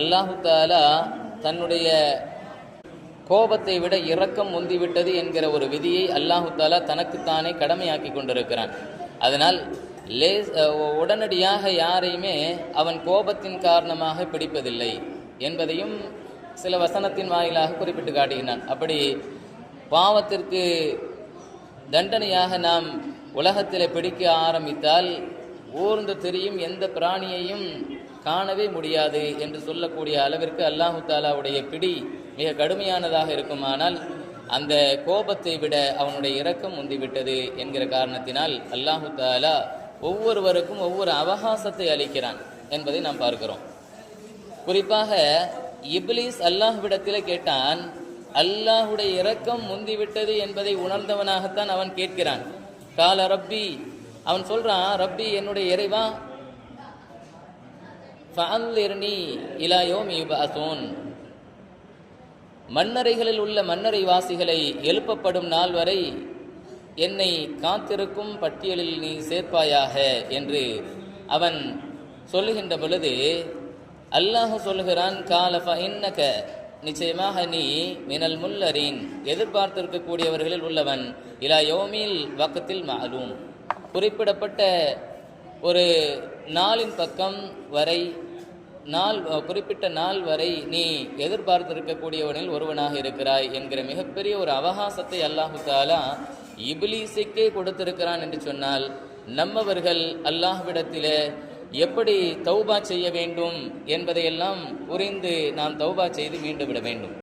அல்லாஹு தாலா தன்னுடைய கோபத்தை விட இரக்கம் முந்திவிட்டது என்கிற ஒரு விதியை அல்லாஹு தாலா தனக்குத்தானே கடமையாக்கி கொண்டிருக்கிறான். அதனால் உடனடியாக யாரையுமே அவன் கோபத்தின் காரணமாக பிடிப்பதில்லை என்பதையும் சில வசனத்தின் வாயிலாக குறிப்பிட்டு காட்டுகிறான். அப்படி பாவத்திற்கு தண்டனையாக நாம் உலகத்தில் பிடிக்க ஆரம்பித்தால் ஊர்ந்து தெரியும் எந்த பிராணியையும் காணவே முடியாது என்று சொல்லக்கூடிய அளவிற்கு அல்லாஹு தாலாவுடைய பிடி மிக கடுமையானதாக இருக்குமானால் அந்த கோபத்தை விட அவனுடைய இரக்கம் முந்திவிட்டது என்கிற காரணத்தினால் அல்லாஹு தாலா ஒவ்வொருவருக்கும் ஒவ்வொரு அவகாசத்தை அளிக்கிறான் என்பதை நாம் பார்க்கிறோம். குறிப்பாக இப்லீஸ் அல்லாஹ்விடத்தில் கேட்டான். அல்லாஹுடைய இரக்கம் முந்திவிட்டது என்பதை உணர்ந்தவனாகத்தான் அவன் கேட்கிறான். கால ரப்பி, அவன் சொல்றான், ரப்பி என்னுடைய இறைவா, ஃபஅன்லிர்னி இலா யௌமி யுபஅஸூன், மன்னரைகளில் உள்ள மன்னரை வாசிகளை எழுப்பப்படும் நாள் வரை என்னை காத்திருக்கும் பட்டியலில் நீ சேர்ப்பாயாக என்று அவன் சொல்லுகின்ற பொழுது அல்லாஹ் சொல்லுகிறான், கால ஃபஇன்னக, நிச்சயமாக நீ மினல் முல்லரீன், எதிர்பார்த்திருக்கக்கூடியவர்களில் உள்ளவன், இலா யௌமில் வக்தில் மஅலூம், குறிப்பிடப்பட்ட ஒரு நாளின் பக்கம் வரை, குறிப்பிட்ட நாள் வரை நீ எதிர்பார்த்திருக்கக்கூடியவனில் ஒருவனாக இருக்கிறாய் என்கிற மிகப்பெரிய ஒரு அவகாசத்தை அல்லாஹு தாலா இப்லீஸுக்கே கொடுத்திருக்கிறான் என்று சொன்னால், நம்மவர்கள் அல்லாஹ்விடத்திலே எப்படி தௌபா செய்ய வேண்டும் என்பதையெல்லாம் புரிந்து நாம் தௌபா செய்து மீண்டு விட வேண்டும்.